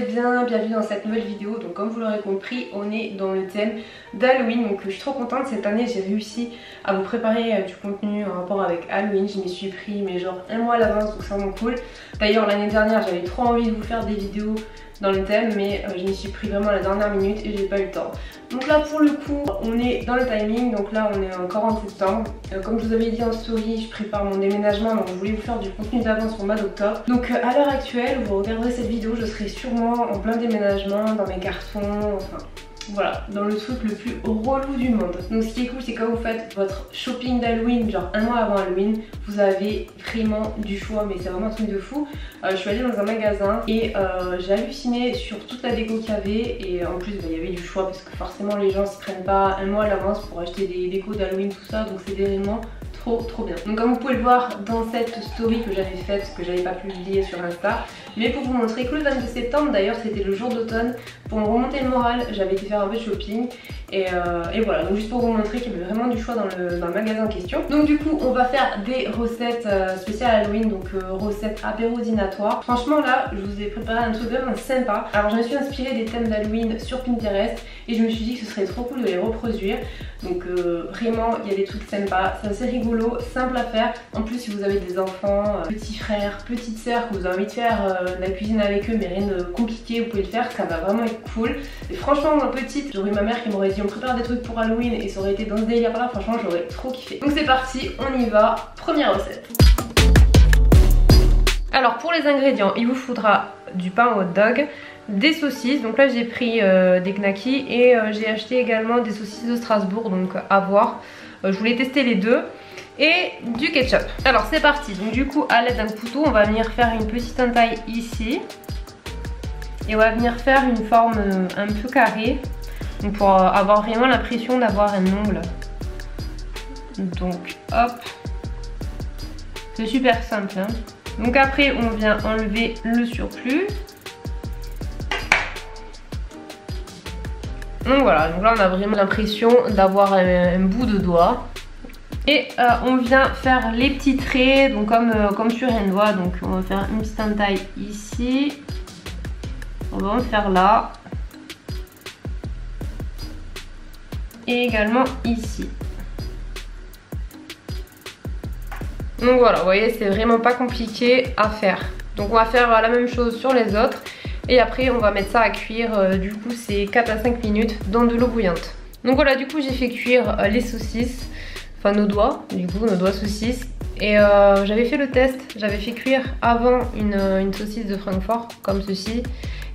allez bien, bienvenue dans cette nouvelle vidéo. Donc comme vous l'aurez compris, on est dans le thème d'Halloween. Donc je suis trop contente, cette année j'ai réussi à vous préparer du contenu en rapport avec Halloween. Je m'y suis pris mais genre un mois à l'avance, donc c'est vraiment cool. D'ailleurs l'année dernière j'avais trop envie de vous faire des vidéos dans le thème, mais je m'y suis pris vraiment à la dernière minute et j'ai pas eu le temps. Donc là pour le coup on est dans le timing, donc là on est encore en septembre. Comme je vous avais dit en story, je prépare mon déménagement, donc je voulais vous faire du contenu d'avance pour le mois d'octobre. Donc à l'heure actuelle, vous regarderez cette vidéo, je serai sûrement en plein déménagement, dans mes cartons, enfin voilà, dans le truc le plus relou du monde. Donc ce qui est cool, c'est quand vous faites votre shopping d'Halloween, genre un mois avant Halloween, vous avez vraiment du choix, mais c'est vraiment un truc de fou. Je suis allée dans un magasin et j'ai halluciné sur toute la déco qu'il y avait, et en plus il y avait du choix parce que forcément les gens s'y prennent pas un mois à l'avance pour acheter des décos d'Halloween, tout ça, donc c'est vraiment trop bien. Donc comme vous pouvez le voir dans cette story que j'avais faite, que j'avais pas publiée sur Insta, mais pour vous montrer que le 22 septembre d'ailleurs c'était le jour d'automne, pour me remonter le moral j'avais été faire un peu de shopping et voilà, donc juste pour vous montrer qu'il y avait vraiment du choix dans le magasin en question. Donc du coup on va faire des recettes spéciales Halloween, donc recettes apéro dînatoire. Franchement là je vous ai préparé un truc vraiment sympa. Alors je me suis inspirée des thèmes d'Halloween sur Pinterest et je me suis dit que ce serait trop cool de les reproduire. Donc vraiment il y a des trucs sympas, c'est assez rigolo, simple à faire. En plus si vous avez des enfants, petits frères, petites sœurs, que vous avez envie de faire de la cuisine avec eux mais rien de compliqué, vous pouvez le faire, ça va vraiment être cool. Et franchement moi petite, j'aurais eu ma mère qui m'aurait dit on prépare des trucs pour Halloween et ça aurait été dans ce délire là, franchement j'aurais trop kiffé. Donc c'est parti, on y va, première recette. Alors pour les ingrédients, il vous faudra du pain hot dog, des saucisses, donc là j'ai pris des knackis et j'ai acheté également des saucisses de Strasbourg, donc à voir, je voulais tester les deux, et du ketchup. Alors c'est parti, donc du coup à l'aide d'un couteau on va venir faire une petite entaille ici et on va venir faire une forme un peu carrée, donc pour avoir vraiment l'impression d'avoir un ongle. Donc hop, c'est super simple hein. Donc après on vient enlever le surplus. Donc voilà, donc là on a vraiment l'impression d'avoir un bout de doigt. Et on vient faire les petits traits, donc comme sur un doigt. Donc on va faire une petite entaille ici. On va en faire là. Et également ici. Donc voilà, vous voyez c'est vraiment pas compliqué à faire. Donc on va faire la même chose sur les autres. Et après on va mettre ça à cuire, du coup c'est 4 à 5 minutes dans de l'eau bouillante. Donc voilà, du coup j'ai fait cuire les saucisses, enfin nos doigts, du coup nos doigts saucisses. Et j'avais fait le test, j'avais fait cuire avant une saucisse de Francfort comme ceci.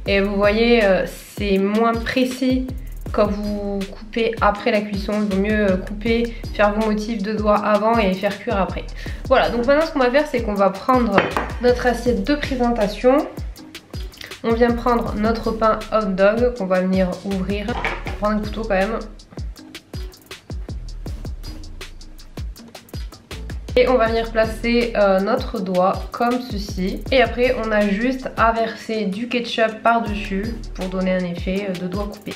Et vous voyez c'est moins précis quand vous coupez après la cuisson. Il vaut mieux couper, faire vos motifs de doigts avant et faire cuire après. Voilà, donc maintenant ce qu'on va faire c'est qu'on va prendre notre assiette de présentation. On vient prendre notre pain hot dog qu'on va venir ouvrir. On va prendre un couteau quand même. Et on va venir placer notre doigt comme ceci. Et après on a juste à verser du ketchup par dessus pour donner un effet de doigt coupé.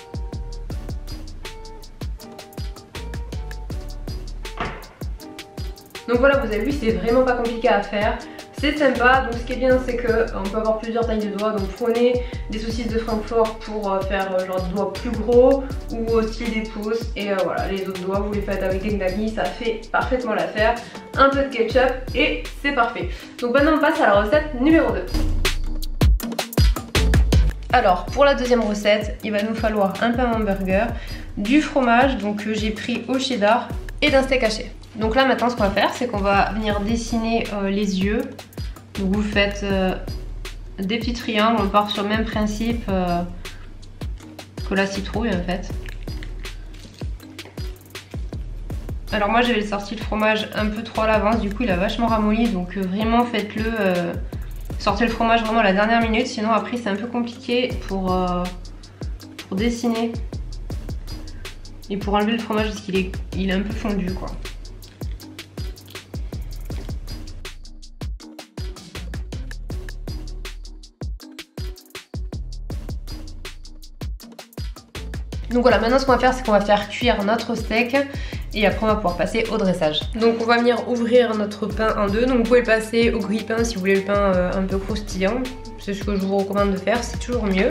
Donc voilà, vous avez vu, c'est vraiment pas compliqué à faire. C'est sympa, donc ce qui est bien c'est qu'on peut avoir plusieurs tailles de doigts. Donc prenez des saucisses de Francfort pour faire genre des doigts plus gros ou aussi des pouces. Et voilà, les autres doigts vous les faites avec des knackis, ça fait parfaitement l'affaire. Un peu de ketchup et c'est parfait. Donc maintenant on passe à la recette numéro 2. Alors pour la deuxième recette, il va nous falloir un pain hamburger, du fromage, donc j'ai pris au cheddar, et d'un steak haché. Donc là maintenant ce qu'on va faire c'est qu'on va venir dessiner les yeux. Donc vous faites des petits triangles, on part sur le même principe que la citrouille en fait. Alors moi j'avais sorti le fromage un peu trop à l'avance, du coup il a vachement ramolli, donc vraiment faites-le, sortez le fromage vraiment à la dernière minute, sinon après c'est un peu compliqué pour dessiner et pour enlever le fromage parce qu'il est un peu fondu quoi. Donc voilà, maintenant ce qu'on va faire c'est qu'on va faire cuire notre steak et après on va pouvoir passer au dressage. Donc on va venir ouvrir notre pain en deux, donc vous pouvez le passer au grille-pain si vous voulez le pain un peu croustillant, c'est ce que je vous recommande de faire, c'est toujours mieux.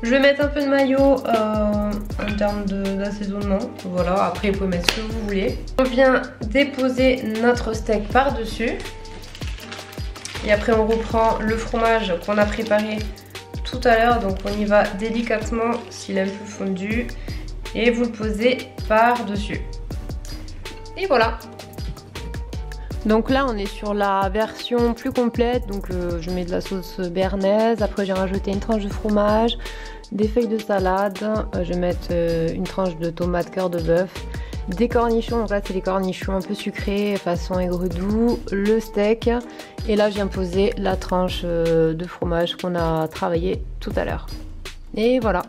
Je vais mettre un peu de mayo en termes d'assaisonnement, voilà, après vous pouvez mettre ce que vous voulez. On vient déposer notre steak par-dessus et après on reprend le fromage qu'on a préparé tout à l'heure, donc on y va délicatement s'il est un peu fondu et vous le posez par-dessus. Et voilà. Donc là on est sur la version plus complète, donc je mets de la sauce béarnaise, après j'ai rajouté une tranche de fromage, des feuilles de salade, je vais mettre une tranche de tomate cœur de bœuf, des cornichons, donc là c'est les cornichons un peu sucrés façon aigre doux, le steak et là je viens poser la tranche de fromage qu'on a travaillé tout à l'heure. Et voilà.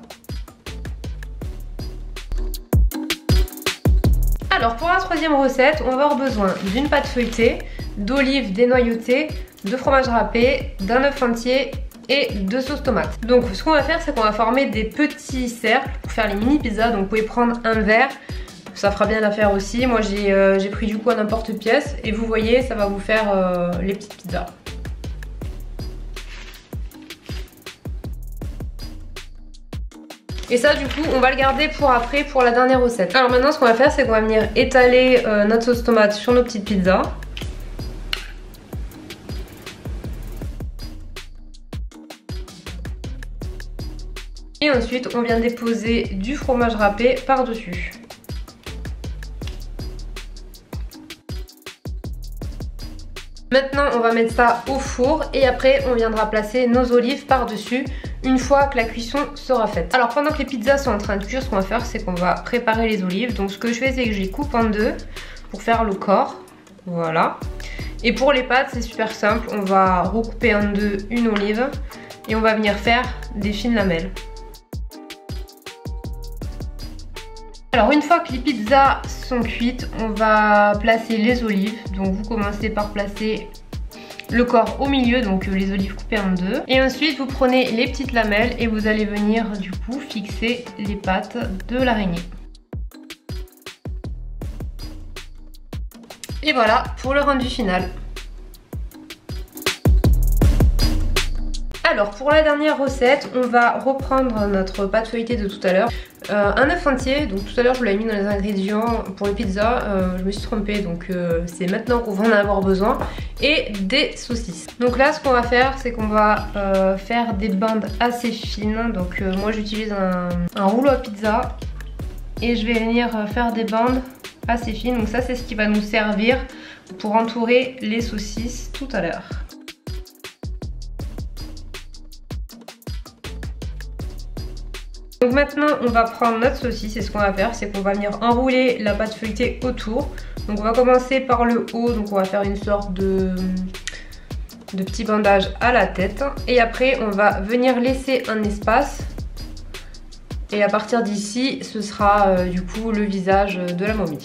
Alors pour la troisième recette, on va avoir besoin d'une pâte feuilletée, d'olives dénoyautées, de fromage râpé, d'un œuf entier et de sauce tomate. Donc ce qu'on va faire, c'est qu'on va former des petits cercles pour faire les mini pizzas. Donc vous pouvez prendre un verre, ça fera bien l'affaire aussi. Moi j'ai pris du coup un n'importe-pièce et vous voyez, ça va vous faire les petites pizzas. Et ça du coup on va le garder pour après, pour la dernière recette. Alors maintenant ce qu'on va faire, c'est qu'on va venir étaler notre sauce tomate sur nos petites pizzas. Et ensuite on vient déposer du fromage râpé par dessus. Maintenant on va mettre ça au four et après on viendra placer nos olives par dessus une fois que la cuisson sera faite. Alors pendant que les pizzas sont en train de cuire, ce qu'on va faire, c'est qu'on va préparer les olives. Donc ce que je fais, c'est que je les coupe en deux pour faire le corps, voilà. Et pour les pâtes, c'est super simple, on va recouper en deux une olive et on va venir faire des fines lamelles. Alors une fois que les pizzas sont cuites, on va placer les olives. Donc vous commencez par placer le corps au milieu, donc les olives coupées en deux. Et ensuite vous prenez les petites lamelles et vous allez venir du coup fixer les pattes de l'araignée. Et voilà pour le rendu final. Alors pour la dernière recette, on va reprendre notre pâte feuilletée de tout à l'heure. Un œuf entier, donc tout à l'heure je vous l'avais mis dans les ingrédients pour les pizzas, je me suis trompée, donc c'est maintenant qu'on va en avoir besoin. Et des saucisses. Donc là ce qu'on va faire, c'est qu'on va faire des bandes assez fines. Donc moi j'utilise un rouleau à pizza et je vais venir faire des bandes assez fines. Donc ça c'est ce qui va nous servir pour entourer les saucisses tout à l'heure. Donc maintenant on va prendre notre saucisse et ce qu'on va faire, c'est qu'on va venir enrouler la pâte feuilletée autour. Donc on va commencer par le haut, donc on va faire une sorte de petit bandage à la tête. Et après on va venir laisser un espace. Et à partir d'ici, ce sera du coup le visage de la momie.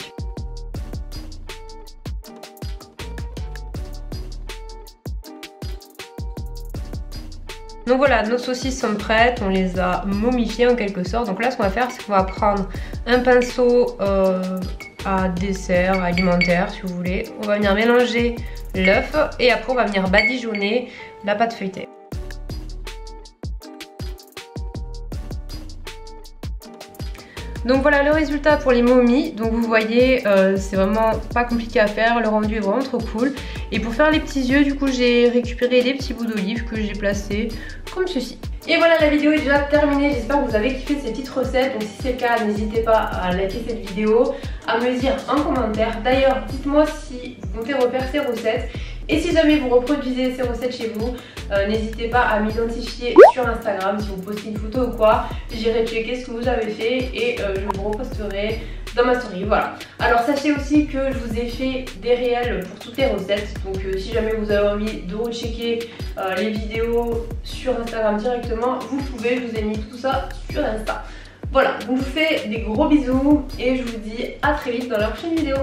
Donc voilà, nos saucisses sont prêtes, on les a momifiées en quelque sorte. Donc là ce qu'on va faire, c'est qu'on va prendre un pinceau à dessert, alimentaire si vous voulez. On va venir mélanger l'œuf et après on va venir badigeonner la pâte feuilletée. Donc voilà le résultat pour les momies. Donc vous voyez, c'est vraiment pas compliqué à faire, le rendu est vraiment trop cool. Et pour faire les petits yeux, du coup j'ai récupéré des petits bouts d'olive que j'ai placés comme ceci. Et voilà, la vidéo est déjà terminée, j'espère que vous avez kiffé ces petites recettes. Donc si c'est le cas, n'hésitez pas à liker cette vidéo, à me le dire en commentaire. D'ailleurs, dites-moi si vous comptez refaire ces recettes. Et si jamais vous reproduisez ces recettes chez vous, n'hésitez pas à m'identifier sur Instagram. Si vous postez une photo ou quoi, j'irai checker ce que vous avez fait et je vous reposterai dans ma story. Voilà. Alors sachez aussi que je vous ai fait des réels pour toutes les recettes. Donc si jamais vous avez envie de rechecker les vidéos sur Instagram directement, vous pouvez, je vous ai mis tout ça sur Insta. Voilà, donc je vous fais des gros bisous et je vous dis à très vite dans la prochaine vidéo.